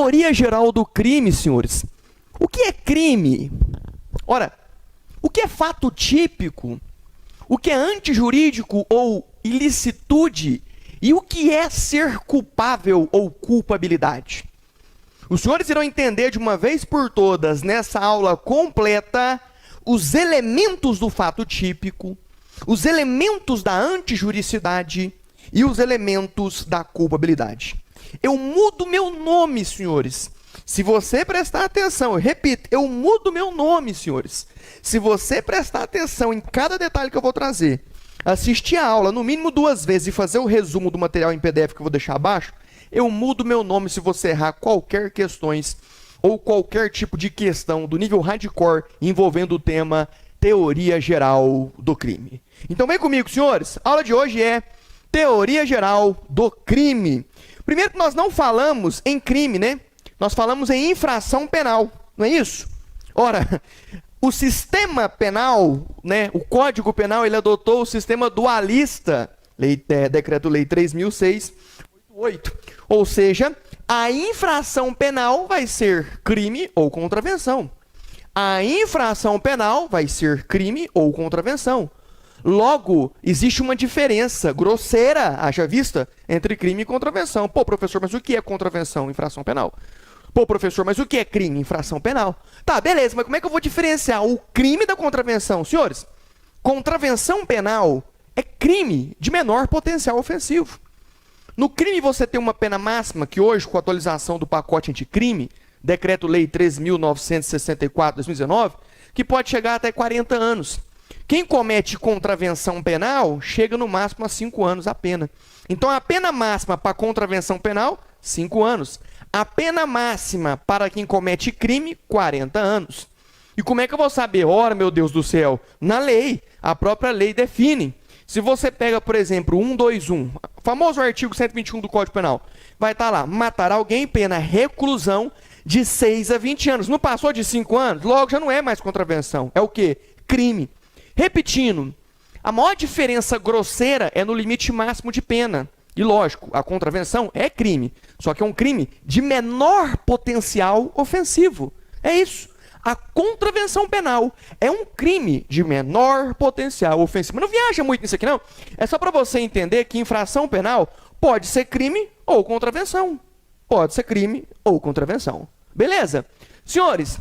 Teoria geral do crime, senhores. O que é crime? Ora, o que é fato típico? O que é antijurídico ou ilicitude? E o que é ser culpável ou culpabilidade? Os senhores irão entender de uma vez por todas, nessa aula completa, os elementos do fato típico, os elementos da antijuridicidade e os elementos da culpabilidade. Eu mudo meu nome, senhores. Se você prestar atenção, eu repito, eu mudo meu nome, senhores. Se você prestar atenção em cada detalhe que eu vou trazer, assistir a aula no mínimo 2 vezes e fazer o resumo do material em PDF que eu vou deixar abaixo, eu mudo meu nome se você errar qualquer questões ou qualquer tipo de questão do nível hardcore envolvendo o tema teoria geral do crime. Então vem comigo, senhores. A aula de hoje é teoria geral do crime. Primeiro que nós não falamos em crime, né? Nós falamos em infração penal, não é isso? Ora, o sistema penal, né, o Código Penal, ele adotou o sistema dualista, Decreto-Lei 3.688. Ou seja, a infração penal vai ser crime ou contravenção. A infração penal vai ser crime ou contravenção. Logo, existe uma diferença grosseira, haja vista, entre crime e contravenção. Pô, professor, mas o que é contravenção? Infração penal. Pô, professor, mas o que é crime? Infração penal. Tá, beleza, mas como é que eu vou diferenciar o crime da contravenção? Senhores, contravenção penal é crime de menor potencial ofensivo. No crime você tem uma pena máxima que hoje, com a atualização do pacote anticrime, Decreto-Lei 13.964/2019, que pode chegar até 40 anos. Quem comete contravenção penal chega no máximo a 5 anos a pena. Então a pena máxima para contravenção penal, 5 anos. A pena máxima para quem comete crime, 40 anos. E como é que eu vou saber? Ora, meu Deus do céu, na lei, a própria lei define. Se você pega, por exemplo, 121, o famoso artigo 121 do Código Penal, vai estar lá, matar alguém, pena reclusão de 6 a 20 anos. Não passou de 5 anos? Logo já não é mais contravenção. É o quê? Crime. Repetindo, a maior diferença grosseira é no limite máximo de pena. E lógico, a contravenção é crime, só que é um crime de menor potencial ofensivo. É isso. A contravenção penal é um crime de menor potencial ofensivo. Mas não viaja muito nisso aqui, não. É só para você entender que infração penal pode ser crime ou contravenção. Pode ser crime ou contravenção. Beleza? Senhores,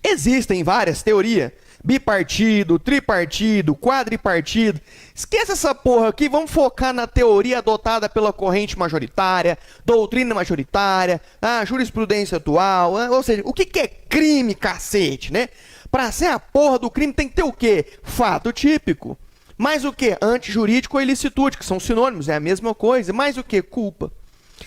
existem várias teorias. Bipartido, tripartido, quadripartido. Esqueça essa porra aqui, vamos focar na teoria adotada pela corrente majoritária, doutrina majoritária, a jurisprudência atual, ou seja, o que é crime, cacete, né? Para ser a porra do crime tem que ter o quê? Fato típico. Mais o quê? Antijurídico ou ilicitude, que são sinônimos, é a mesma coisa. Mais o quê? Culpa.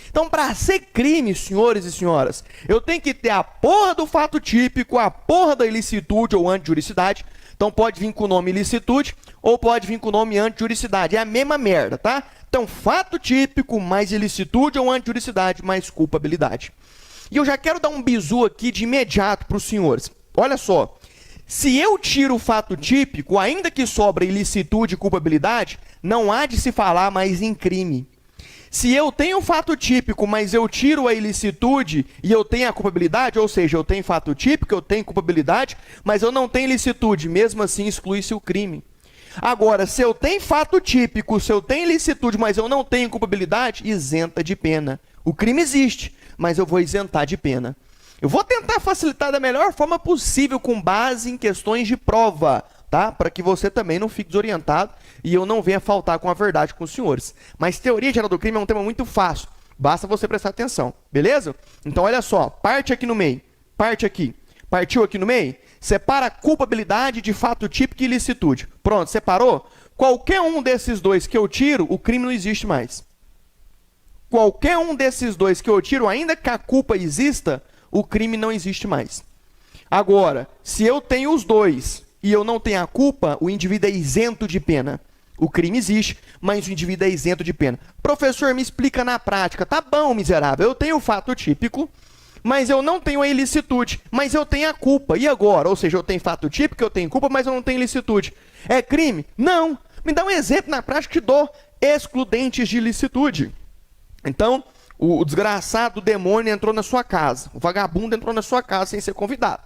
Então, para ser crime, senhores e senhoras, eu tenho que ter a porra do fato típico, a porra da ilicitude ou antijuridicidade. Então, pode vir com o nome ilicitude ou pode vir com o nome antijuridicidade. É a mesma merda, tá? Então, fato típico mais ilicitude ou antijuridicidade mais culpabilidade. E eu já quero dar um bizu aqui de imediato para os senhores. Olha só, se eu tiro o fato típico, ainda que sobra ilicitude e culpabilidade, não há de se falar mais em crime. Se eu tenho fato típico, mas eu tiro a ilicitude e eu tenho a culpabilidade, ou seja, eu tenho fato típico, eu tenho culpabilidade, mas eu não tenho ilicitude, mesmo assim exclui-se o crime. Agora, se eu tenho fato típico, se eu tenho ilicitude, mas eu não tenho culpabilidade, isenta de pena. O crime existe, mas eu vou isentar de pena. Eu vou tentar facilitar da melhor forma possível com base em questões de prova, tá? Para que você também não fique desorientado e eu não venha faltar com a verdade com os senhores. Mas teoria geral do crime é um tema muito fácil. Basta você prestar atenção, beleza? Então, olha só. Parte aqui no meio. Parte aqui. Partiu aqui no meio? Separa a culpabilidade de fato típico e ilicitude. Pronto, separou? Qualquer um desses dois que eu tiro, o crime não existe mais. Qualquer um desses dois que eu tiro, ainda que a culpa exista, o crime não existe mais. Agora, se eu tenho os dois e eu não tenho a culpa, o indivíduo é isento de pena. O crime existe, mas o indivíduo é isento de pena. Professor, me explica na prática. Tá bom, miserável, eu tenho o fato típico, mas eu não tenho a ilicitude, mas eu tenho a culpa. E agora? Ou seja, eu tenho fato típico, eu tenho culpa, mas eu não tenho ilicitude. É crime? Não. Me dá um exemplo na prática que dou. Excludentes de ilicitude. Então, o desgraçado, o demônio entrou na sua casa. O vagabundo entrou na sua casa sem ser convidado.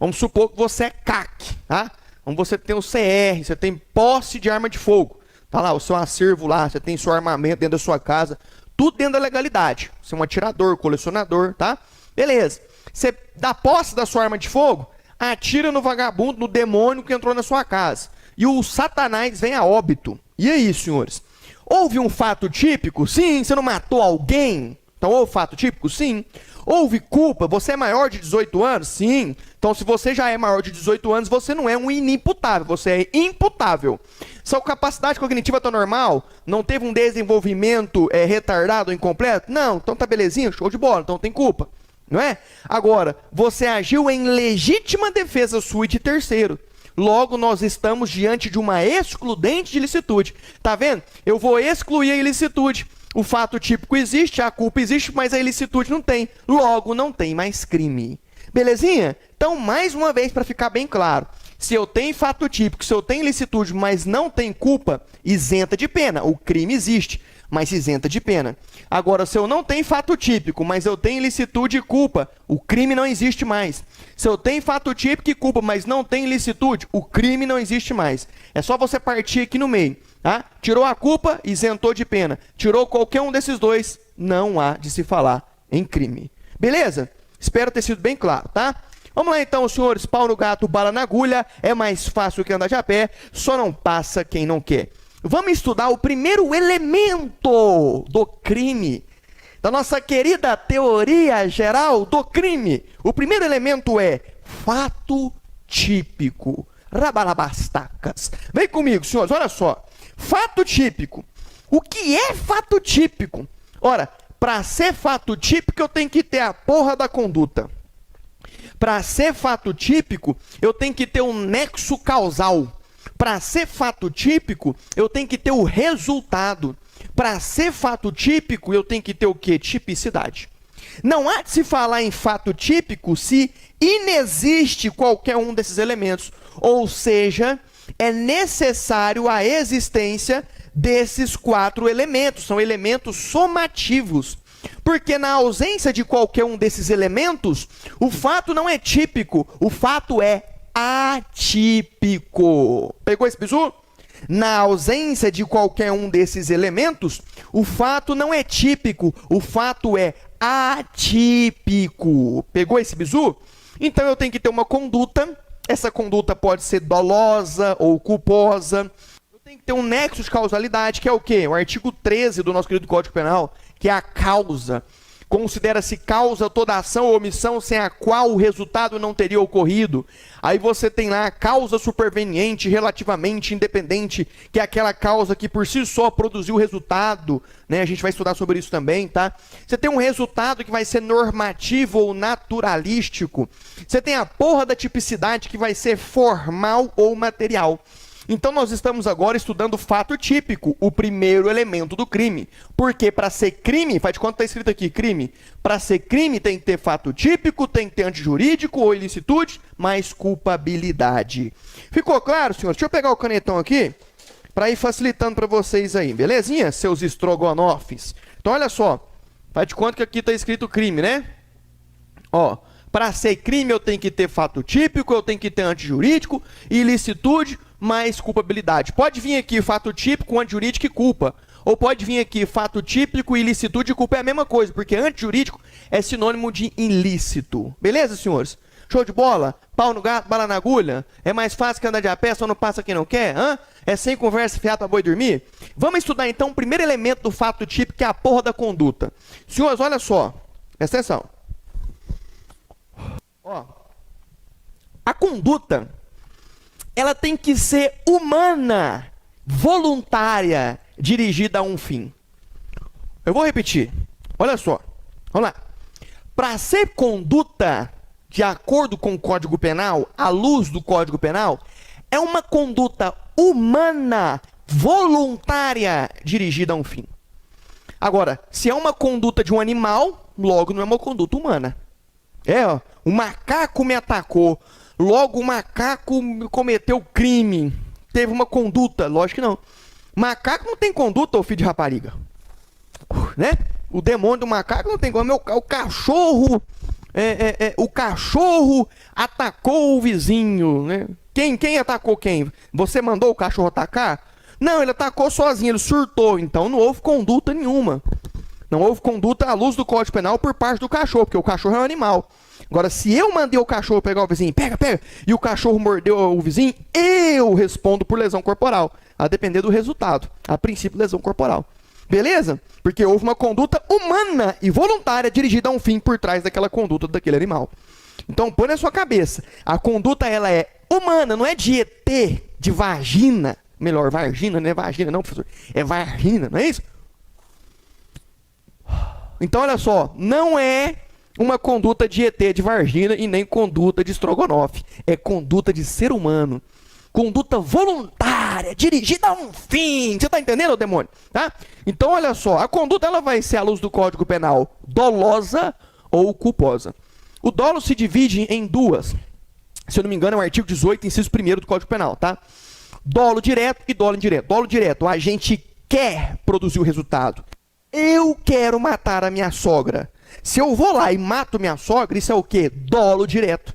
Vamos supor que você é CAC, tá? Você tem o CR, você tem posse de arma de fogo. Tá lá, o seu acervo lá, você tem seu armamento dentro da sua casa. Tudo dentro da legalidade. Você é um atirador, colecionador, tá? Beleza. Você dá posse da sua arma de fogo, atira no vagabundo, no demônio que entrou na sua casa. E o Satanás vem a óbito. E aí, senhores? Houve um fato típico? Sim. Você não matou alguém? Então, houve fato típico? Sim. Houve culpa? Você é maior de 18 anos? Sim. Então, se você já é maior de 18 anos, você não é um inimputável, você é imputável. Sua capacidade cognitiva está normal? Não teve um desenvolvimento retardado ou incompleto? Não. Então tá belezinha, show de bola, então tem culpa. Não é? Agora, você agiu em legítima defesa sua e de terceiro. Logo, nós estamos diante de uma excludente de ilicitude. Tá vendo? Eu vou excluir a ilicitude. O fato típico existe, a culpa existe, mas a ilicitude não tem. Logo, não tem mais crime. Belezinha? Então, mais uma vez, para ficar bem claro. Se eu tenho fato típico, se eu tenho ilicitude, mas não tem culpa, isenta de pena. O crime existe, mas isenta de pena. Agora, se eu não tenho fato típico, mas eu tenho ilicitude e culpa, o crime não existe mais. Se eu tenho fato típico e culpa, mas não tenho ilicitude, o crime não existe mais. É só você partir aqui no meio. Tá? Tirou a culpa, isentou de pena. Tirou qualquer um desses dois, não há de se falar em crime. Beleza? Espero ter sido bem claro, tá? Vamos lá então, senhores. Pau no gato, bala na agulha. É mais fácil que andar de a pé, só não passa quem não quer. Vamos estudar o primeiro elemento do crime, da nossa querida teoria geral do crime. O primeiro elemento é fato típico. Rabalabastacas. Vem comigo, senhores, olha só. Fato típico. O que é fato típico? Ora, para ser fato típico, eu tenho que ter a porra da conduta. Para ser fato típico, eu tenho que ter um nexo causal. Para ser fato típico, eu tenho que ter o resultado. Para ser fato típico, eu tenho que ter o quê? Tipicidade. Não há de se falar em fato típico se inexiste qualquer um desses elementos. Ou seja, é necessário a existência desses 4 elementos. São elementos somativos. Porque na ausência de qualquer um desses elementos, o fato não é típico, o fato é atípico. Pegou esse bizu? Na ausência de qualquer um desses elementos, o fato não é típico, o fato é atípico. Pegou esse bizu? Então eu tenho que ter uma conduta. Essa conduta pode ser dolosa ou culposa. Eu tenho que ter um nexo de causalidade, que é o quê? O artigo 13 do nosso querido Código Penal, que é a causa. Considera-se causa toda ação ou omissão sem a qual o resultado não teria ocorrido. Aí você tem lá a causa superveniente relativamente independente, que é aquela causa que por si só produziu o resultado, né? A gente vai estudar sobre isso também, tá? Você tem um resultado que vai ser normativo ou naturalístico. Você tem a porra da tipicidade que vai ser formal ou material. Então nós estamos agora estudando o fato típico, o primeiro elemento do crime. Porque para ser crime, faz de conta que está escrito aqui, crime. Para ser crime tem que ter fato típico, tem que ter antijurídico ou ilicitude, mais culpabilidade. Ficou claro, senhores? Deixa eu pegar o canetão aqui, para ir facilitando para vocês aí, belezinha? Seus estrogonofes. Então olha só, faz de conta que aqui está escrito crime, né? Ó, para ser crime eu tenho que ter fato típico, eu tenho que ter antijurídico, ilicitude, mais culpabilidade. Pode vir aqui fato típico, antijurídico e culpa. Ou pode vir aqui fato típico, ilicitude e culpa é a mesma coisa, porque antijurídico é sinônimo de ilícito. Beleza, senhores? Show de bola? Pau no gato, bala na agulha? É mais fácil que andar de a pé, só não passa quem não quer? Hã? É sem conversa fiada pra boi dormir? Vamos estudar então o primeiro elemento do fato típico, que é a porra da conduta. Senhores, olha só. Presta atenção. Ó. A conduta, ela tem que ser humana, voluntária, dirigida a um fim. Eu vou repetir. Olha só. Vamos lá. Para ser conduta de acordo com o Código Penal, à luz do Código Penal, é uma conduta humana, voluntária, dirigida a um fim. Agora, se é uma conduta de um animal, logo não é uma conduta humana. Ó, um macaco me atacou, logo o macaco cometeu crime, teve uma conduta, lógico que não. Macaco não tem conduta, ô filho de rapariga, né? O demônio do macaco não tem como. O cachorro, o cachorro atacou o vizinho, né? Quem atacou quem? Você mandou o cachorro atacar? Não, ele atacou sozinho, ele surtou. Então não houve conduta nenhuma. Não houve conduta à luz do Código Penal por parte do cachorro, porque o cachorro é um animal. Agora, se eu mandei o cachorro pegar o vizinho, pega, e o cachorro mordeu o vizinho, eu respondo por lesão corporal, a depender do resultado. A princípio, lesão corporal. Beleza? Porque houve uma conduta humana e voluntária dirigida a um fim por trás daquela conduta daquele animal. Então, põe na sua cabeça, a conduta ela é humana, não é de ET, de vagina. Melhor, vagina, não é vagina não, professor. É vagina, não é isso? Então, olha só, não é uma conduta de ET, de vagina e nem conduta de estrogonofe. É conduta de ser humano. Conduta voluntária, dirigida a um fim. Você está entendendo, demônio? Tá? Então, olha só, a conduta ela vai ser, à luz do Código Penal, dolosa ou culposa. O dolo se divide em duas. Se eu não me engano, é o artigo 18, inciso 1º do Código Penal, tá? Dolo direto e dolo indireto. Dolo direto, a gente quer produzir o resultado. Eu quero matar a minha sogra. Se eu vou lá e mato minha sogra, isso é o quê? Dolo direto.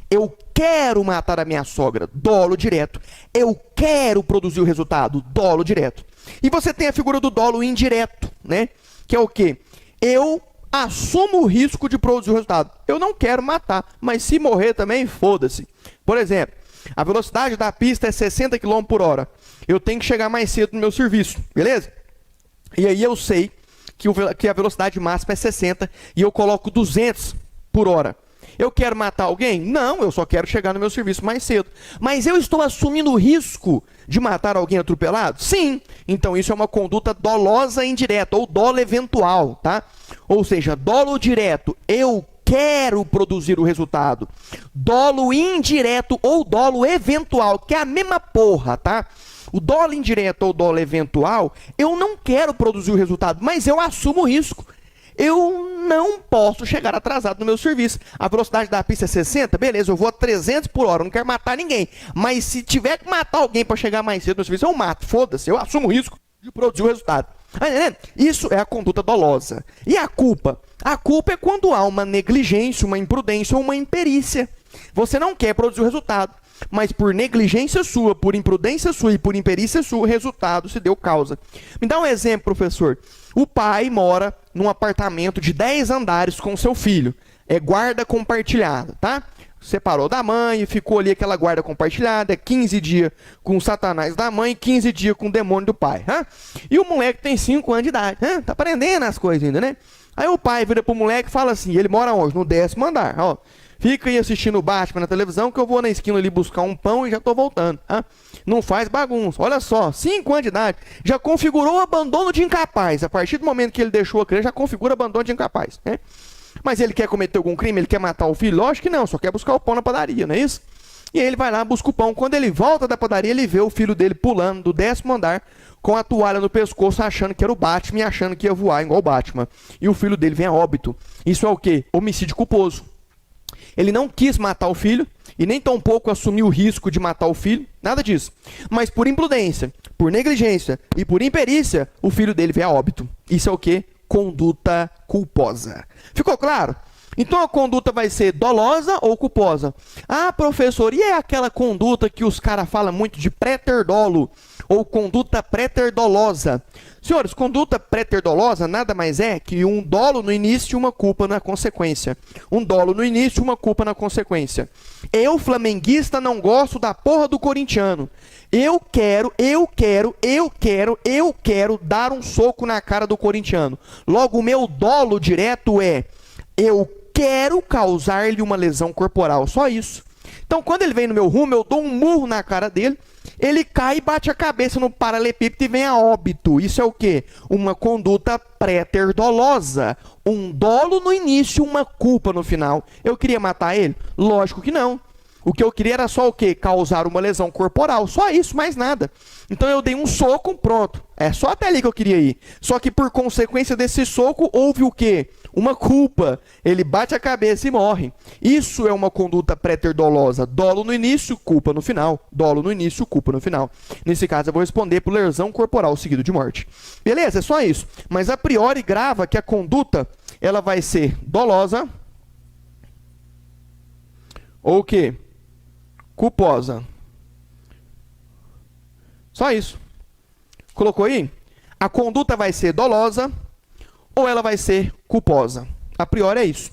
Eu quero matar a minha sogra. Dolo direto. Eu quero produzir o resultado. Dolo direto. E você tem a figura do dolo indireto, né? Que é o quê? Eu assumo o risco de produzir o resultado. Eu não quero matar, mas se morrer também, foda-se. Por exemplo, a velocidade da pista é 60 km por hora. Eu tenho que chegar mais cedo no meu serviço, beleza? E aí eu sei que a velocidade máxima é 60 e eu coloco 200 por hora. Eu quero matar alguém? Não, eu só quero chegar no meu serviço mais cedo. Mas eu estou assumindo o risco de matar alguém atropelado? Sim. Então isso é uma conduta dolosa indireta ou dolo eventual, tá? Ou seja, dolo direto, eu quero produzir o resultado. Dolo indireto ou dolo eventual, que é a mesma porra, tá? O dolo indireto ou dolo eventual, eu não quero produzir o resultado, mas eu assumo o risco. Eu não posso chegar atrasado no meu serviço. A velocidade da pista é 60, beleza, eu vou a 300 por hora, eu não quero matar ninguém. Mas se tiver que matar alguém para chegar mais cedo no serviço, eu mato, foda-se, eu assumo o risco de produzir o resultado. Isso é a conduta dolosa. E a culpa? A culpa é quando há uma negligência, uma imprudência ou uma imperícia. Você não quer produzir o resultado, mas por negligência sua, por imprudência sua e por imperícia sua, o resultado se deu causa. Me dá um exemplo, professor. O pai mora num apartamento de 10 andares com seu filho. É guarda compartilhada, tá? Separou da mãe, ficou ali aquela guarda compartilhada, 15 dias com o satanás da mãe, 15 dias com o demônio do pai. E o moleque tem 5 anos de idade, tá aprendendo as coisas ainda, né? Aí o pai vira pro moleque e fala assim, ele mora onde? No 10º andar, ó. Fica aí assistindo o Batman na televisão que eu vou na esquina ali buscar um pão e já tô voltando. Não faz bagunça. Olha só, 5 anos de idade, já configurou o abandono de incapaz. A partir do momento que ele deixou a criança, já configura abandono de incapaz, né? Mas ele quer cometer algum crime? Ele quer matar o filho? Lógico que não, só quer buscar o pão na padaria, não é isso? E aí ele vai lá, busca o pão. Quando ele volta da padaria, ele vê o filho dele pulando do 10º andar com a toalha no pescoço, achando que era o Batman e achando que ia voar igual o Batman. E o filho dele vem a óbito. Isso é o quê? Homicídio culposo. Ele não quis matar o filho e nem tampouco assumiu o risco de matar o filho, nada disso. Mas por imprudência, por negligência e por imperícia, o filho dele vem a óbito. Isso é o quê? Conduta culposa. Ficou claro? Então a conduta vai ser dolosa ou culposa? Ah, professor, e é aquela conduta que os caras falam muito de préter-dolo ou conduta préter-dolosa? Senhores, conduta préter-dolosa nada mais é que um dolo no início e uma culpa na consequência. Um dolo no início e uma culpa na consequência. Eu, flamenguista, não gosto da porra do corintiano. Eu quero dar um soco na cara do corintiano. Logo, o meu dolo direto é: eu quero causar-lhe uma lesão corporal. Só isso. Então, quando ele vem no meu rumo, eu dou um murro na cara dele, ele cai e bate a cabeça no paralelepípedo e vem a óbito. Isso é o quê? Uma conduta préter-dolosa. Um dolo no início, uma culpa no final. Eu queria matar ele? Lógico que não. O que eu queria era só o quê? Causar uma lesão corporal. Só isso, mais nada. Então eu dei um soco, pronto. É só até ali que eu queria ir. Só que por consequência desse soco, houve o quê? uma culpa. Ele bate a cabeça e morre. Isso é uma conduta préter-dolosa. Dolo no início, culpa no final. Dolo no início, culpa no final. Nesse caso, eu vou responder por lesão corporal seguido de morte. Beleza? É só isso. Mas a priori grava que a conduta ela vai ser dolosa ou o quê? Culposa. Só isso. Colocou aí? A conduta vai ser dolosa ou ela vai ser culposa. A priori é isso.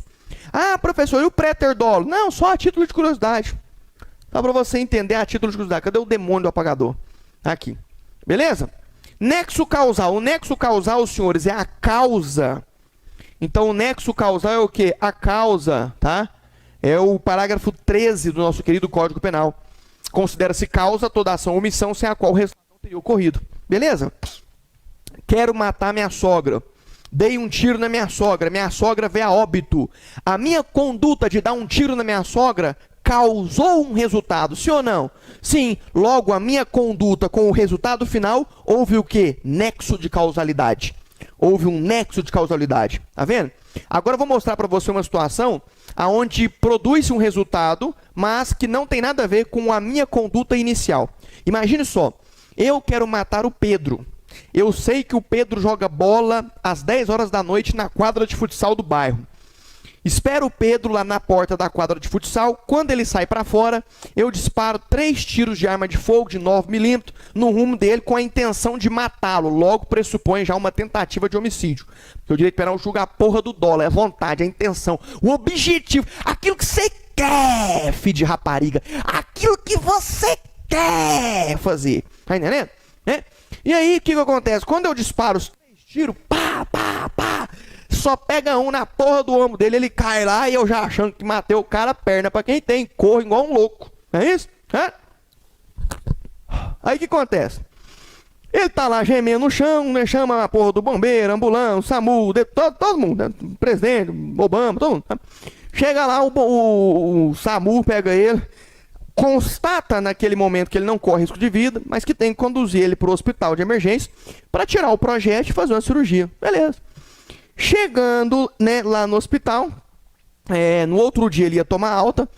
Ah, professor, e o préter-dolo? Não, só a título de curiosidade. Só para você entender a título de curiosidade. Cadê o demônio do apagador? Aqui. Beleza? Nexo causal. O nexo causal, senhores, é a causa. Então, o nexo causal é o quê? A causa, tá? É o parágrafo 13 do nosso querido Código Penal. Considera-se causa toda ação ou omissão sem a qual o resultado não teria ocorrido. Beleza? Quero matar minha sogra. Dei um tiro na minha sogra veio a óbito. A minha conduta de dar um tiro na minha sogra causou um resultado, sim ou não? Sim, logo a minha conduta com o resultado final, houve o quê? Nexo de causalidade. Houve um nexo de causalidade, tá vendo? Agora eu vou mostrar para você uma situação onde produz-se um resultado, mas que não tem nada a ver com a minha conduta inicial. Imagine só, eu quero matar o Pedro. Eu sei que o Pedro joga bola às 10 horas da noite na quadra de futsal do bairro. Espero o Pedro lá na porta da quadra de futsal. Quando ele sai para fora, eu disparo 3 tiros de arma de fogo de 9mm no rumo dele com a intenção de matá-lo. Logo pressupõe já uma tentativa de homicídio. Porque o direito penal julga a porra do dolo, é a vontade, a intenção, o objetivo, aquilo que você quer, filho de rapariga, aquilo que você quer fazer. Tá entendendo? E aí, o que acontece? Quando eu disparo os 3 tiros, pá, pá, pá, só pega um na porra do ombro dele, ele cai lá e eu já achando que matei o cara, perna pra quem tem, corro igual um louco. Não é isso? Aí o que acontece? Ele tá lá gemendo no chão, né? Chama a porra do bombeiro, ambulância, SAMU, todo mundo, né? Presidente, Obama, todo mundo. Tá? Chega lá, o SAMU pega ele, constata naquele momento que ele não corre risco de vida, mas que tem que conduzir ele para o hospital de emergência para tirar o projétil e fazer uma cirurgia. Beleza. Chegando, né, lá no hospital, no outro dia ele ia tomar alta,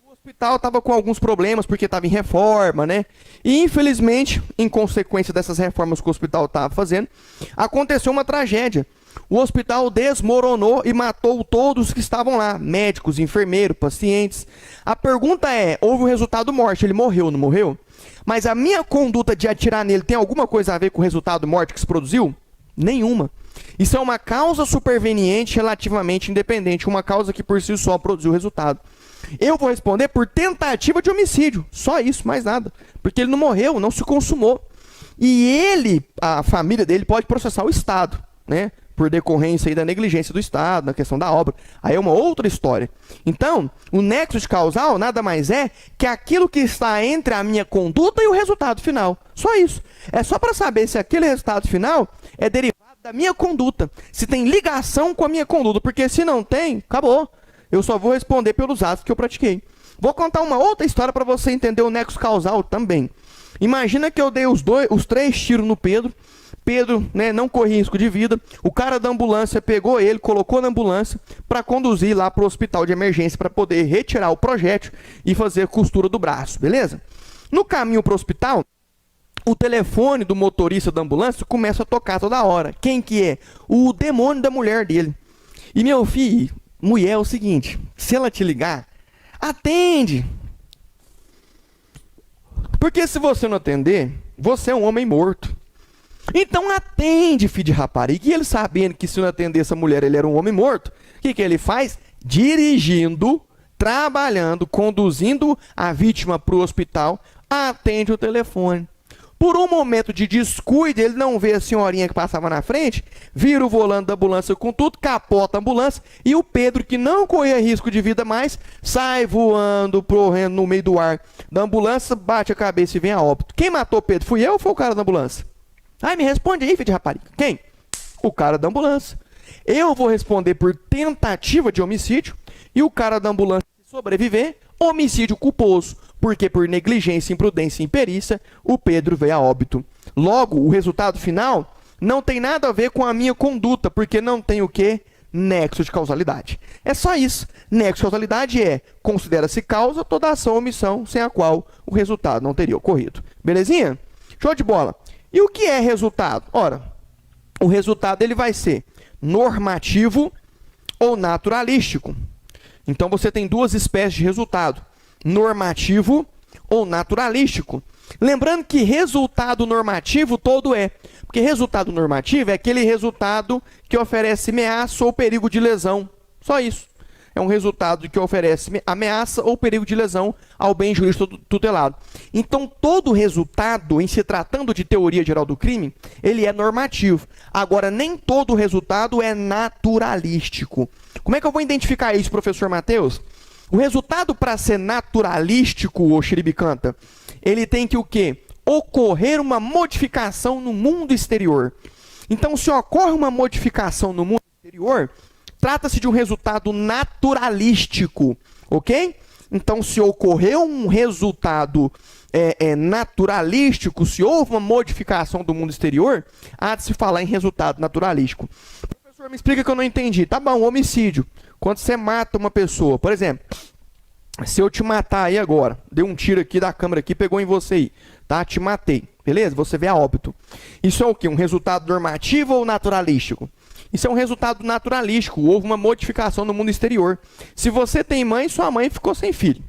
o hospital estava com alguns problemas porque estava em reforma, né? E infelizmente, em consequência dessas reformas que o hospital estava fazendo, aconteceu uma tragédia. O hospital desmoronou e matou todos que estavam lá, médicos, enfermeiros, pacientes. A pergunta é, houve o resultado morte, ele morreu, não morreu? Mas a minha conduta de atirar nele tem alguma coisa a ver com o resultado morte que se produziu? Nenhuma. Isso é uma causa superveniente relativamente independente, uma causa que por si só produziu o resultado. Eu vou responder por tentativa de homicídio, só isso, mais nada. Porque ele não morreu, não se consumou. E ele, a família dele, pode processar o Estado, né? Por decorrência aí da negligência do Estado, na questão da obra. Aí é uma outra história. Então, o nexo de causal nada mais é que aquilo que está entre a minha conduta e o resultado final. Só isso. É só para saber se aquele resultado final é derivado da minha conduta. Se tem ligação com a minha conduta. Porque se não tem, acabou. Eu só vou responder pelos atos que eu pratiquei. Vou contar uma outra história para você entender o nexo causal também. Imagina que eu dei os 3 tiros no Pedro. Pedro, né, não corria risco de vida. O cara da ambulância pegou ele, colocou na ambulância para conduzir lá para o hospital de emergência para poder retirar o projétil e fazer a costura do braço, beleza? No caminho para o hospital, o telefone do motorista da ambulância começa a tocar toda hora. Quem que é? O demônio da mulher dele. E meu filho, mulher é o seguinte, se ela te ligar, atende. Porque se você não atender, você é um homem morto. Então atende, filho de rapariga. E ele sabendo que se não atender essa mulher, ele era um homem morto, o que ele faz? Dirigindo, trabalhando, conduzindo a vítima para o hospital, atende o telefone. Por um momento de descuido, ele não vê a senhorinha que passava na frente, vira o volante da ambulância com tudo, capota a ambulância, e o Pedro, que não corria risco de vida mais, sai voando, correndo no meio do ar da ambulância, bate a cabeça e vem a óbito. Quem matou o Pedro? Fui eu ou foi o cara da ambulância? Ai, me responde aí, filho de rapariga. Quem? O cara da ambulância. Eu vou responder por tentativa de homicídio e o cara da ambulância, se sobreviver, homicídio culposo. Porque por negligência, imprudência e imperícia, o Pedro veio a óbito. Logo, o resultado final não tem nada a ver com a minha conduta, porque não tem o quê? Nexo de causalidade. É só isso. Nexo de causalidade é, considera-se causa toda ação ou omissão sem a qual o resultado não teria ocorrido. Belezinha? Show de bola. E o que é resultado? Ora, o resultado ele vai ser normativo ou naturalístico. Então, você tem duas espécies de resultado, normativo ou naturalístico. Lembrando que resultado normativo todo é, porque resultado normativo é aquele resultado que oferece ameaça ou perigo de lesão. Só isso. É um resultado que oferece ameaça ou perigo de lesão ao bem jurídico tutelado. Então, todo resultado, em se tratando de teoria geral do crime, ele é normativo. Agora, nem todo resultado é naturalístico. Como é que eu vou identificar isso, professor Matheus? O resultado, para ser naturalístico, ô xeribicanta, ele tem que o quê? Ocorrer uma modificação no mundo exterior. Então, se ocorre uma modificação no mundo exterior, trata-se de um resultado naturalístico, ok? Então, se ocorreu um resultado naturalístico, se houve uma modificação do mundo exterior, há de se falar em resultado naturalístico. Professor, me explica que eu não entendi. Tá bom, homicídio. Quando você mata uma pessoa, por exemplo, se eu te matar aí agora, dei um tiro aqui da câmera aqui, pegou em você aí, tá? Te matei, beleza? Você vê a óbito. Isso é o quê? Um resultado normativo ou naturalístico? Isso é um resultado naturalístico, houve uma modificação no mundo exterior. Se você tem mãe, sua mãe ficou sem filho.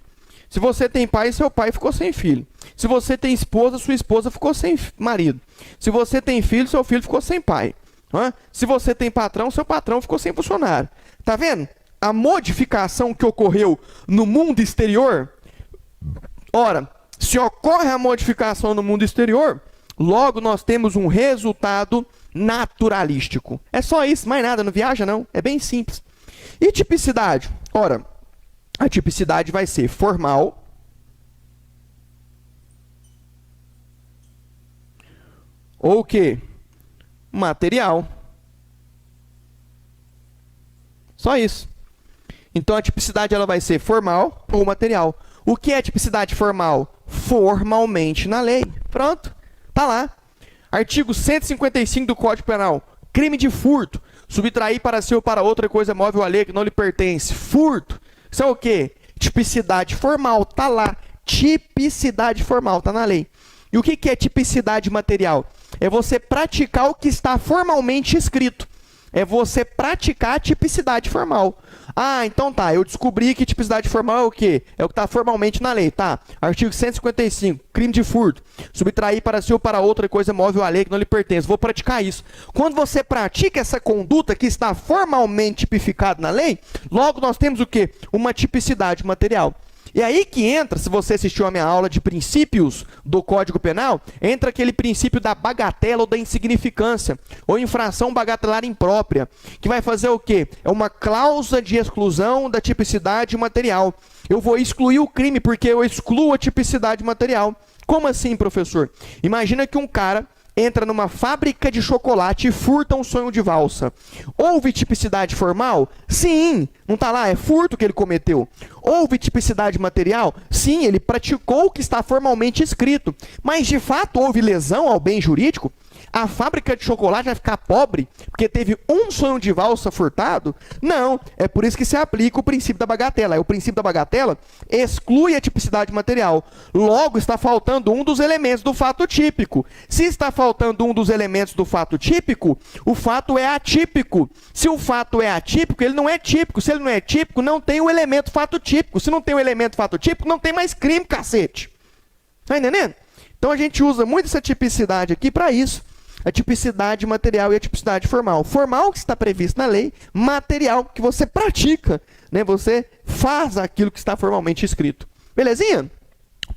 Se você tem pai, seu pai ficou sem filho. Se você tem esposa, sua esposa ficou sem marido. Se você tem filho, seu filho ficou sem pai. Se você tem patrão, seu patrão ficou sem funcionário. Tá vendo? A modificação que ocorreu no mundo exterior, ora, se ocorre a modificação no mundo exterior, logo nós temos um resultado naturalístico. É só isso, mais nada, não viaja não, é bem simples. E tipicidade? Ora, a tipicidade vai ser formal, ou o quê? Material. Só isso. Então, a tipicidade ela vai ser formal ou material. O que é tipicidade formal? Formalmente na lei. Pronto, tá lá. Artigo 155 do Código Penal. Crime de furto. Subtrair para si ou para outra coisa móvel alheia que não lhe pertence. Furto. Isso é o quê? Tipicidade formal. Tá lá. Tipicidade formal. Tá na lei. E o que é tipicidade material? É você praticar o que está formalmente escrito. É você praticar a tipicidade formal. Ah, então tá, eu descobri que tipicidade formal é o quê? É o que está formalmente na lei, tá? Artigo 155, crime de furto. Subtrair para si ou para outra coisa móvel alheia que não lhe pertence. Vou praticar isso. Quando você pratica essa conduta que está formalmente tipificada na lei, logo nós temos o quê? Uma tipicidade material. E aí que entra, se você assistiu a minha aula de princípios do Código Penal, entra aquele princípio da bagatela ou da insignificância, ou infração bagatelar imprópria, que vai fazer o quê? É uma cláusula de exclusão da tipicidade material. Eu vou excluir o crime porque eu excluo a tipicidade material. Como assim, professor? Imagina que um cara entra numa fábrica de chocolate e furta um sonho de valsa. Houve tipicidade formal? Sim. Não está lá, é furto que ele cometeu. Houve tipicidade material? Sim, ele praticou o que está formalmente escrito. Mas, de fato, houve lesão ao bem jurídico? A fábrica de chocolate vai ficar pobre porque teve um sonho de valsa furtado? Não, é por isso que se aplica o princípio da bagatela. O princípio da bagatela exclui a tipicidade material. Logo, está faltando um dos elementos do fato típico. Se está faltando um dos elementos do fato típico, o fato é atípico. Se o fato é atípico, ele não é típico. Se ele não é típico, não tem o elemento fato típico. Se não tem o elemento fato típico, não tem mais crime, cacete. Tá entendendo? Então, a gente usa muito essa tipicidade aqui para isso. A tipicidade material e a tipicidade formal. Formal que está previsto na lei, material que você pratica, né? Você faz aquilo que está formalmente escrito. Belezinha?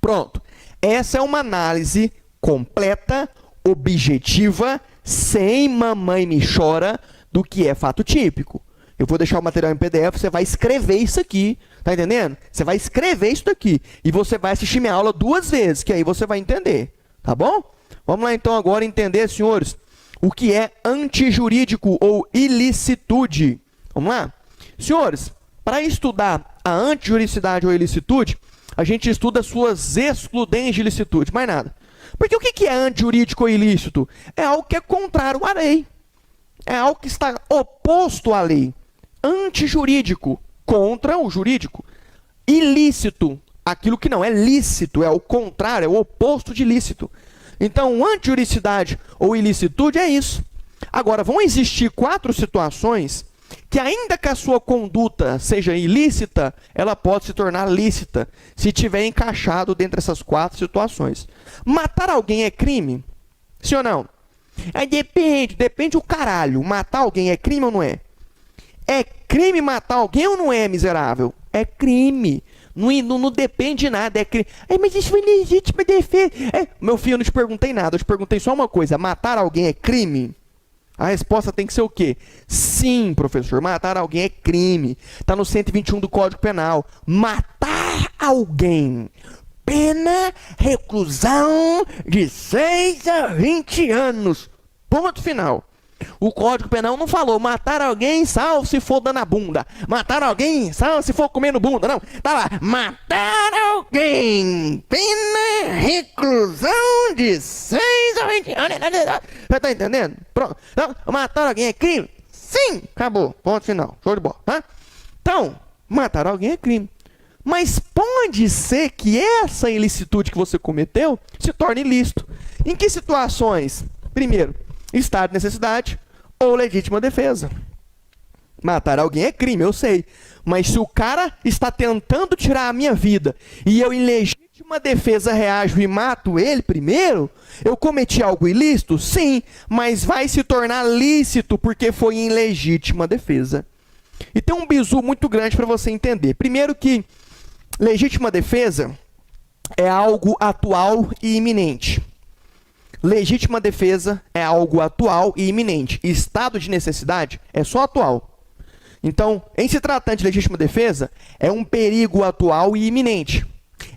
Pronto. Essa é uma análise completa, objetiva, sem mamãe me chora, do que é fato típico. Eu vou deixar o material em PDF, você vai escrever isso aqui, tá entendendo? Você vai escrever isso daqui e você vai assistir minha aula 2 vezes, que aí você vai entender, tá bom? Vamos lá então agora entender, senhores, o que é antijurídico ou ilicitude. Vamos lá? Senhores, para estudar a antijuridicidade ou ilicitude, a gente estuda suas excludentes de ilicitude, mais nada. Porque o que é antijurídico ou ilícito? É algo que é contrário à lei. É algo que está oposto à lei. Antijurídico, contra o jurídico. Ilícito, aquilo que não é lícito, é o contrário, é o oposto de lícito. Então, antijuridicidade ou ilicitude é isso. Agora, vão existir 4 situações que, ainda que a sua conduta seja ilícita, ela pode se tornar lícita, se tiver encaixado dentro dessas 4 situações. Matar alguém é crime? Sim ou não? Depende o caralho. Matar alguém é crime ou não é? É crime matar alguém ou não é, miserável? É crime. Não depende de nada, é crime. Mas isso foi legítima defesa. Meu filho, eu não te perguntei nada, eu te perguntei só uma coisa. Matar alguém é crime? A resposta tem que ser o quê? Sim, professor, matar alguém é crime. Está no 121 do Código Penal. Matar alguém. Pena, reclusão de 6 a 20 anos. Ponto final. O Código Penal não falou matar alguém, salvo se for dando a bunda. Matar alguém, salvo se for comendo bunda. Não, tá lá. Matar alguém. Pena, reclusão de 6 a 20 anos. Você tá entendendo? Pronto. Então, matar alguém é crime? Sim. Acabou. Ponto final. Show de bola. Tá? Então, matar alguém é crime. Mas pode ser que essa ilicitude que você cometeu se torne ilícito. Em que situações? Primeiro, estado de necessidade ou legítima defesa. Matar alguém é crime, eu sei. Mas se o cara está tentando tirar a minha vida e eu, em legítima defesa, reajo e mato ele primeiro, eu cometi algo ilícito? Sim, mas vai se tornar lícito porque foi em legítima defesa. E tem um bizu muito grande para você entender. Primeiro que legítima defesa é algo atual e iminente. Legítima defesa é algo atual e iminente. Estado de necessidade é só atual. Então, em se tratando de legítima defesa, é um perigo atual e iminente.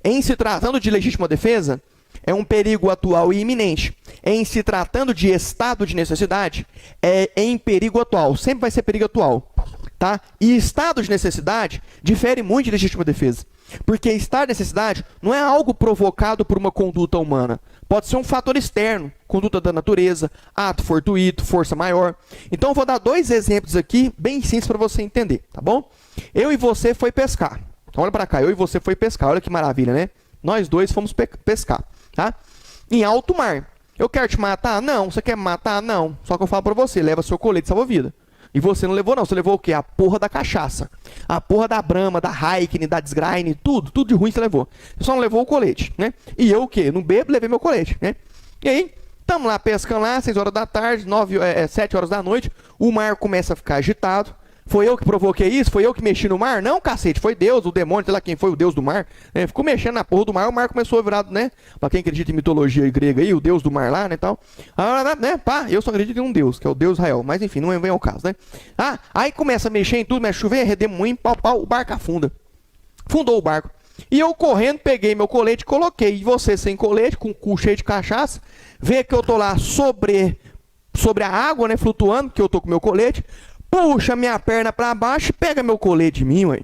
Em se tratando de legítima defesa, é um perigo atual e iminente. Em se tratando de estado de necessidade, é em perigo atual. Sempre vai ser perigo atual. Tá? E estado de necessidade difere muito de legítima defesa. Porque estado de necessidade não é algo provocado por uma conduta humana. Pode ser um fator externo, conduta da natureza, ato fortuito, força maior. Então, eu vou dar 2 exemplos aqui, bem simples para você entender, tá bom? Eu e você foi pescar. Então, olha para cá, eu e você foi pescar. Olha que maravilha, né? Nós dois fomos pescar, tá? Em alto mar. Eu quero te matar? Não. Você quer me matar? Não. Só que eu falo para você, leva seu colete salva-vida. E você não levou, não. Você levou o quê? A porra da cachaça. A porra da Brahma, da Heineken, da Desgraine, tudo de ruim você levou. Você só não levou o colete, né? E eu o quê? Não bebo, levei meu colete, né? E aí, estamos lá pescando lá, 6 horas da tarde, 7 horas da noite, o mar começa a ficar agitado. Foi eu que provoquei isso? Foi eu que mexi no mar? Não, cacete, foi Deus, o demônio, sei lá quem foi o Deus do mar. Né? Ficou mexendo na porra do mar, o mar começou a virar, né? Pra quem acredita em mitologia grega aí, o Deus do mar lá, né, tal. Né, pá, eu só acredito em um Deus, que é o Deus Israel. Mas enfim, não vem ao caso, né? Aí começa a mexer em tudo, começa a chover, redemoinho, pau, o barco afunda. Fundou o barco. E eu correndo, peguei meu colete e coloquei. E você sem colete, com o cu cheio de cachaça, vê que eu tô lá sobre a água, né, flutuando, que eu tô com meu colete. Puxa minha perna pra baixo e pega meu colete de mim, ué.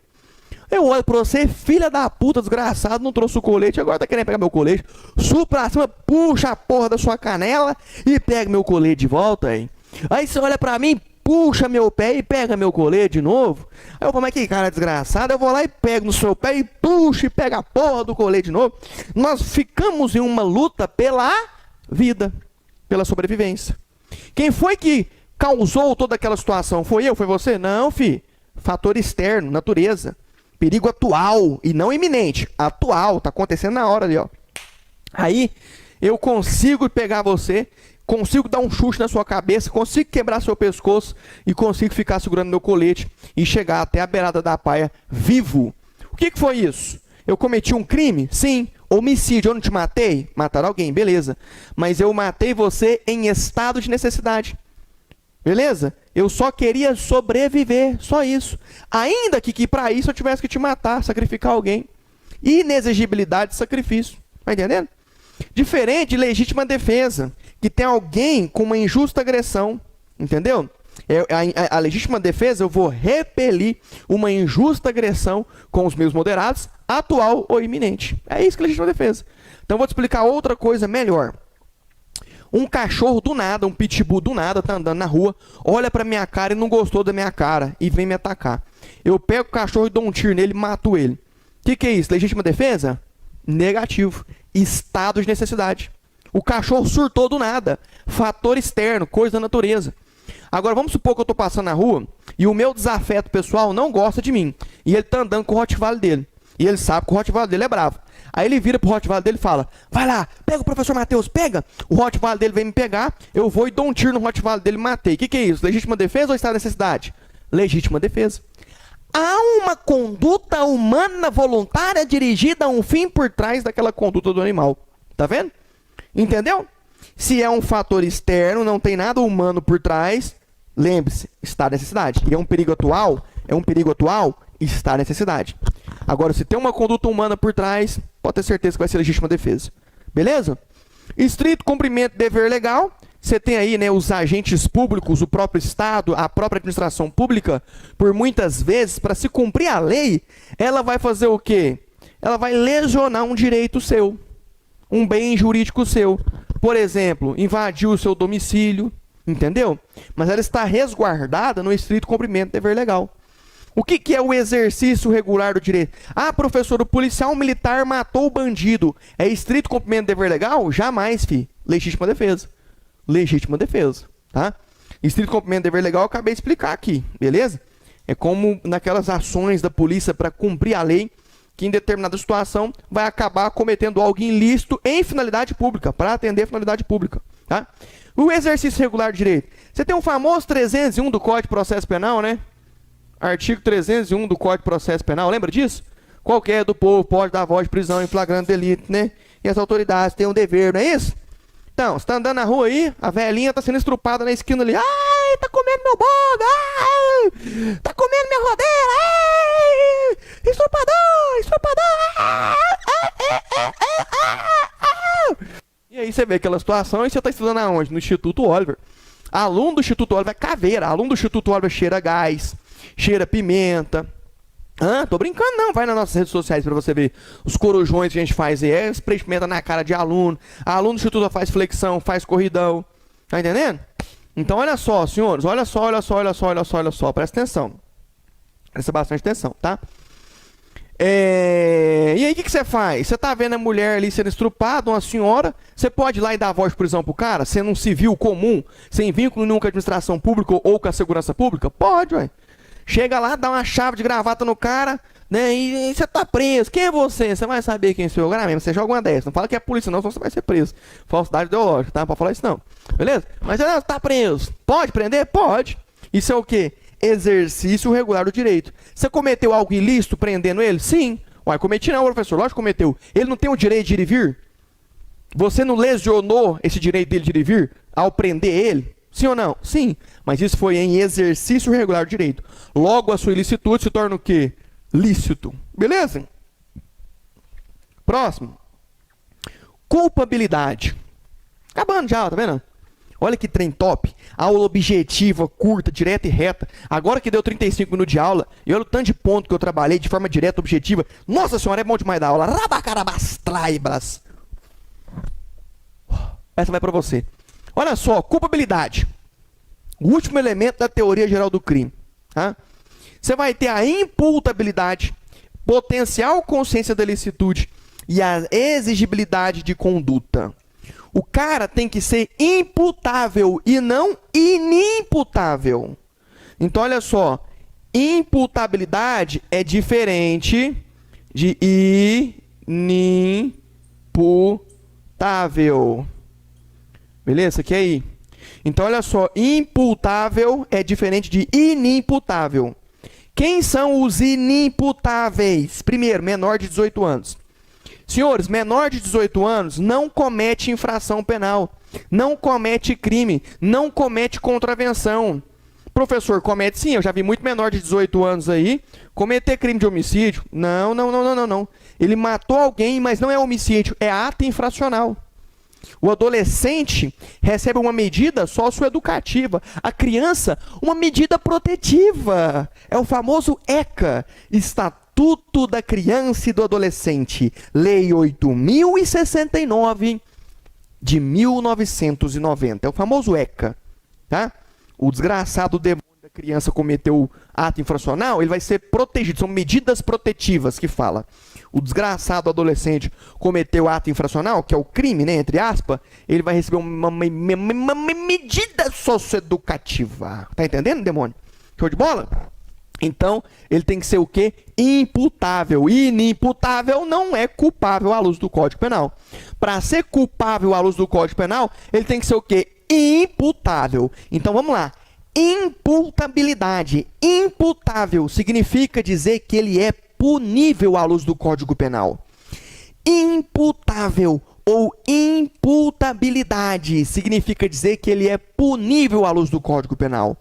Eu olho pra você, filha da puta, desgraçado, não trouxe o colete, agora tá querendo pegar meu colete. Subo pra cima, puxa a porra da sua canela e pega meu colete de volta, ué. Aí você olha pra mim, puxa meu pé e pega meu colete de novo. Aí eu falo, mas que cara desgraçado, eu vou lá e pego no seu pé e puxa e pega a porra do colete de novo. Nós ficamos em uma luta pela vida, pela sobrevivência. Quem foi que causou toda aquela situação? Foi eu? Foi você? Não, fi. Fator externo, natureza. Perigo atual e não iminente. Atual, tá acontecendo na hora ali, ó. Aí eu consigo pegar você, consigo dar um chute na sua cabeça, consigo quebrar seu pescoço e consigo ficar segurando meu colete e chegar até a beirada da praia vivo. O que foi isso? Eu cometi um crime? Sim. Homicídio, eu não te matei? Matar alguém, beleza. Mas eu matei você em estado de necessidade. Beleza? Eu só queria sobreviver, só isso. Ainda que para isso eu tivesse que te matar, sacrificar alguém. Inexigibilidade de sacrifício. Tá entendendo? Diferente de legítima defesa, que tem alguém com uma injusta agressão. Entendeu? A legítima defesa, eu vou repelir uma injusta agressão com os meus moderados, atual ou iminente. É isso que é legítima defesa. Então eu vou te explicar outra coisa melhor. Um cachorro do nada, um pitbull do nada, tá andando na rua, olha pra minha cara e não gostou da minha cara e vem me atacar. Eu pego o cachorro e dou um tiro nele e mato ele. O que é isso? Legítima defesa? Negativo. Estado de necessidade. O cachorro surtou do nada. Fator externo, coisa da natureza. Agora, vamos supor que eu estou passando na rua e o meu desafeto pessoal não gosta de mim. E ele está andando com o Rottweiler dele. E ele sabe que o Rottweiler dele é bravo. Aí ele vira pro Rottweiler dele e fala: vai lá, pega o professor Matheus, pega. O Rottweiler dele vem me pegar, eu vou e dou um tiro no Rottweiler dele e matei. O que é isso? Legítima defesa ou estado de necessidade? Legítima defesa. Há uma conduta humana voluntária dirigida a um fim por trás daquela conduta do animal. Tá vendo? Entendeu? Se é um fator externo, não tem nada humano por trás, lembre-se, está a necessidade. E é um perigo atual, está a necessidade. Agora, se tem uma conduta humana por trás, pode ter certeza que vai ser legítima defesa. Beleza? Estrito cumprimento de dever legal. Você tem aí, né, os agentes públicos, o próprio Estado, a própria administração pública, por muitas vezes, para se cumprir a lei, ela vai fazer o quê? Ela vai lesionar um direito seu, um bem jurídico seu. Por exemplo, invadir o seu domicílio, entendeu? Mas ela está resguardada no estrito cumprimento de dever legal. O que é o exercício regular do direito? Ah, professor, o policial militar matou o bandido. É estrito cumprimento de dever legal? Jamais, fi. Legítima defesa. Legítima defesa, tá? Estrito cumprimento de dever legal eu acabei de explicar aqui, beleza? É como naquelas ações da polícia para cumprir a lei, que em determinada situação vai acabar cometendo algo ilícito em finalidade pública, para atender a finalidade pública, tá? O exercício regular de direito. Você tem o famoso 301 do Código de Processo Penal, né? Artigo 301 do Código de Processo Penal, lembra disso? Qualquer do povo pode dar voz de prisão em flagrante delito, né? E as autoridades têm um dever, não é isso? Então, você tá andando na rua aí, a velhinha tá sendo estrupada na esquina ali. Ai, tá comendo meu bode, ai, tá comendo minha rodeira, ai, estrupador, estrupador, E aí você vê aquela situação e você tá estudando aonde? No Instituto Oliver. Aluno do Instituto Oliver é caveira, aluno do Instituto Oliver cheira gás, cheira pimenta. Ah, tô brincando não, vai nas nossas redes sociais pra você ver os corujões que a gente faz aí, spray de pimenta na cara de aluno, aluno do Instituto faz flexão, faz corridão, tá entendendo? Então olha só, senhores, olha só, presta atenção, presta bastante atenção, tá? E aí o que você faz? Você tá vendo a mulher ali sendo estrupada, uma senhora, você pode ir lá e dar voz de prisão pro cara, sendo um civil comum, sem vínculo nenhum com a administração pública ou com a segurança pública? Pode, ué. Chega lá, dá uma chave de gravata no cara, né? E você tá preso. Quem é você? Você vai saber quem sou eu. Agora mesmo, você joga uma dessa. Não fala que é polícia, não, senão você vai ser preso. Falsidade ideológica, tá? Não pode falar isso, não. Beleza? Mas você tá preso. Pode prender? Pode. Isso é o quê? Exercício regular do direito. Você cometeu algo ilícito prendendo ele? Sim. Uai, cometi não, professor. Lógico que cometeu. Ele não tem o direito de ir e vir? Você não lesionou esse direito dele de ir e vir ao prender ele? Sim ou não? Sim. Mas isso foi em exercício regular do direito. Logo, a sua ilicitude se torna o quê? Lícito. Beleza? Próximo. Culpabilidade. Acabando já, tá vendo? Olha que trem top. Aula objetiva, curta, direta e reta. Agora que deu 35 minutos de aula, e olha o tanto de ponto que eu trabalhei de forma direta, objetiva. Nossa senhora, é bom demais da aula. Rabacarabastraibas. Essa vai pra você. Olha só, culpabilidade. O último elemento da teoria geral do crime. Tá? Você vai ter a imputabilidade, potencial consciência da ilicitude e a exigibilidade de conduta. O cara tem que ser imputável e não inimputável. Então, olha só. Imputabilidade é diferente de inimputável. Beleza? Aqui aí. Então, olha só. Imputável é diferente de inimputável. Quem são os inimputáveis? Primeiro, menor de 18 anos. Senhores, menor de 18 anos não comete infração penal, não comete crime, não comete contravenção. Professor, comete sim, eu já vi muito menor de 18 anos aí cometer crime de homicídio. Não. Ele matou alguém, mas não é homicídio, é ato infracional. O adolescente recebe uma medida socioeducativa. A criança, uma medida protetiva. É o famoso ECA, Estatuto da Criança e do Adolescente. Lei 8.069 de 1990. É o famoso ECA, tá? O desgraçado demônio da criança cometeu ato infracional, ele vai ser protegido. São medidas protetivas que fala. O desgraçado adolescente cometeu ato infracional, que é o crime, né, entre aspas, ele vai receber uma medida socioeducativa. Tá entendendo, demônio? Show de bola? Então, ele tem que ser o quê? Imputável. Inimputável não é culpável à luz do Código Penal. Para ser culpável à luz do Código Penal, ele tem que ser o quê? Imputável. Então, vamos lá. Imputabilidade. Imputável significa dizer que ele é punível à luz do Código Penal. Imputável ou imputabilidade significa dizer que ele é punível à luz do Código Penal.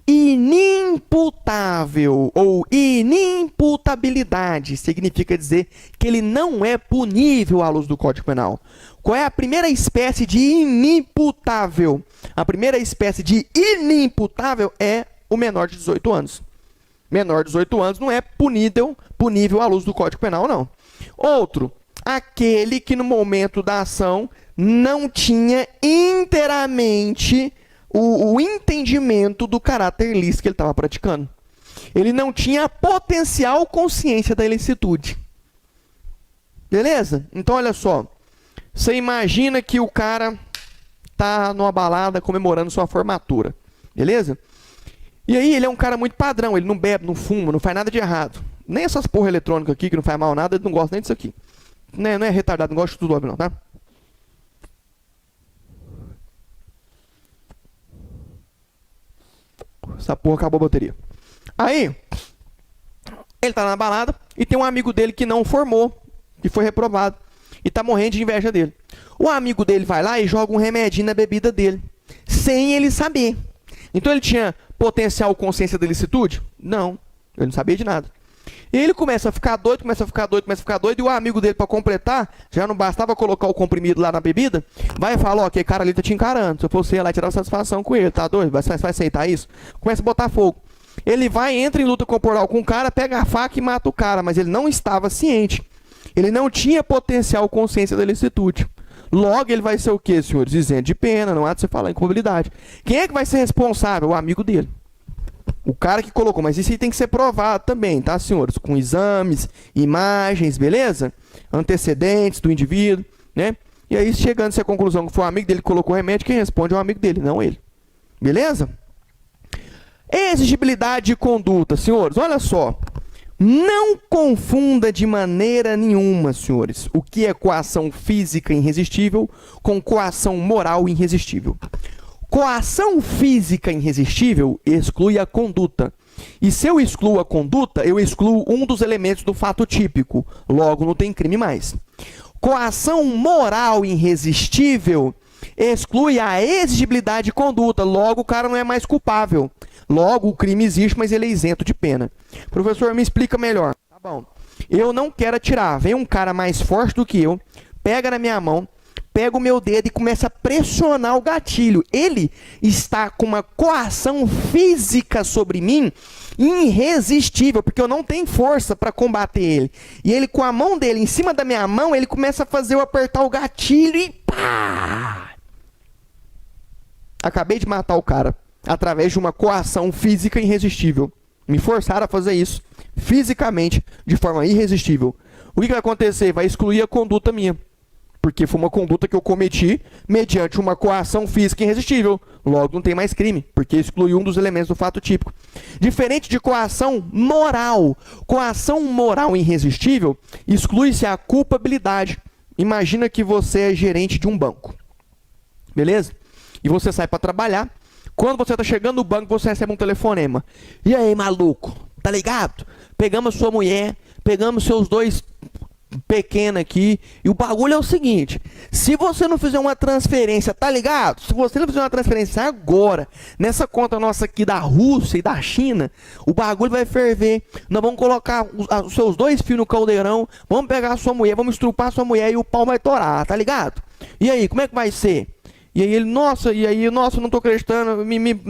Inimputável ou inimputabilidade significa dizer que ele não é punível à luz do Código Penal. Qual é a primeira espécie de inimputável? A primeira espécie de inimputável é o menor de 18 anos. Menor de 18 anos não é punível à luz do Código Penal, não. Outro, aquele que no momento da ação não tinha inteiramente o entendimento do caráter ilícito que ele estava praticando. Ele não tinha potencial consciência da ilicitude. Beleza? Então, olha só. Você imagina que o cara tá numa balada comemorando sua formatura. Beleza? E aí, ele é um cara muito padrão. Ele não bebe, não fuma, não faz nada de errado. Nem essas porra eletrônicas aqui, que não faz mal nada, ele não gosta nem disso aqui. Não é retardado, não gosta de tudo óbvio, não, tá? Essa porra acabou a bateria. Aí, ele tá na balada e tem um amigo dele que não formou, que foi reprovado, e tá morrendo de inveja dele. O amigo dele vai lá e joga um remedinho na bebida dele, sem ele saber. Então ele tinha potencial consciência da ilicitude? Não, ele não sabia de nada. E ele começa a ficar doido, e o amigo dele, para completar, já não bastava colocar o comprimido lá na bebida, vai e fala, ó, aquele cara ali tá te encarando, se eu fosse lá tirar satisfação com ele, tá doido? Vai aceitar isso? Começa a botar fogo. Ele vai, entra em luta corporal com o cara, pega a faca e mata o cara, mas ele não estava ciente. Ele não tinha potencial consciência da ilicitude. Logo, ele vai ser o quê, senhores? Isento de pena, não há de você falar em culpabilidade. Quem é que vai ser responsável? O amigo dele. O cara que colocou, mas isso aí tem que ser provado também, tá, senhores? Com exames, imagens, beleza? Antecedentes do indivíduo, né? E aí, chegando-se à conclusão que foi o amigo dele que colocou o remédio, quem responde é o amigo dele, não ele. Beleza? Exigibilidade de conduta, senhores, olha só. Não confunda de maneira nenhuma, senhores, o que é coação física irresistível com coação moral irresistível. Coação física irresistível exclui a conduta. E se eu excluo a conduta, eu excluo um dos elementos do fato típico. Logo, não tem crime mais. Coação moral irresistível exclui a exigibilidade de conduta. Logo, o cara não é mais culpável. Logo, o crime existe, mas ele é isento de pena. Professor, me explica melhor. Tá bom. Eu não quero atirar. Vem um cara mais forte do que eu, pega na minha mão, pega o meu dedo e começa a pressionar o gatilho. Ele está com uma coação física sobre mim irresistível, porque eu não tenho força para combater ele. E ele, com a mão dele em cima da minha mão, ele começa a fazer eu apertar o gatilho e pá! Acabei de matar o cara através de uma coação física irresistível. Me forçaram a fazer isso fisicamente, de forma irresistível. O que vai acontecer? Vai excluir a conduta minha. Porque foi uma conduta que eu cometi mediante uma coação física irresistível. Logo, não tem mais crime, porque excluiu um dos elementos do fato típico. Diferente de coação moral. Coação moral irresistível exclui-se a culpabilidade. Imagina que você é gerente de um banco. Beleza? E você sai para trabalhar. Quando você está chegando no banco, você recebe um telefonema. E aí, maluco? Tá ligado? Pegamos sua mulher, pegamos seus dois pequeno aqui, e o bagulho é o seguinte: se você não fizer uma transferência, tá ligado? Se você não fizer uma transferência agora, nessa conta nossa aqui da Rússia e da China, o bagulho vai ferver. Nós vamos colocar os seus dois fios no caldeirão, vamos pegar a sua mulher, vamos estrupar a sua mulher e o pau vai torar, tá ligado? E aí, como é que vai ser? E aí ele, nossa, não tô acreditando,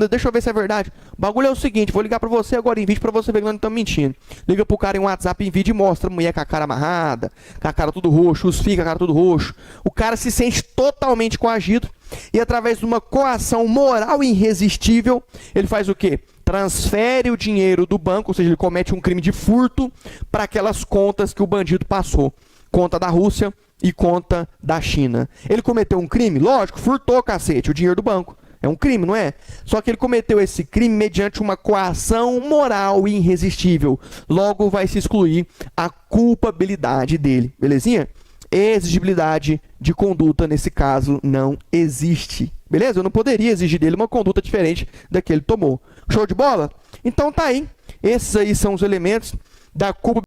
deixa eu ver se é verdade. O bagulho é o seguinte, vou ligar pra você agora em vídeo pra você ver que nós não estamos mentindo. Liga pro cara em WhatsApp em vídeo e mostra a mulher com a cara amarrada, com a cara tudo roxo, os filhos com a cara tudo roxo. O cara se sente totalmente coagido e através de uma coação moral irresistível, ele faz o quê? Transfere o dinheiro do banco, ou seja, ele comete um crime de furto para aquelas contas que o bandido passou. Conta da Rússia e conta da China. Ele cometeu um crime? Lógico, furtou, cacete, o dinheiro do banco. É um crime, não é? Só que ele cometeu esse crime mediante uma coação moral irresistível. Logo, vai se excluir a culpabilidade dele. Belezinha? Exigibilidade de conduta, nesse caso, não existe. Beleza? Eu não poderia exigir dele uma conduta diferente da que ele tomou. Show de bola? Então tá aí. Esses aí são os elementos da culpabilidade.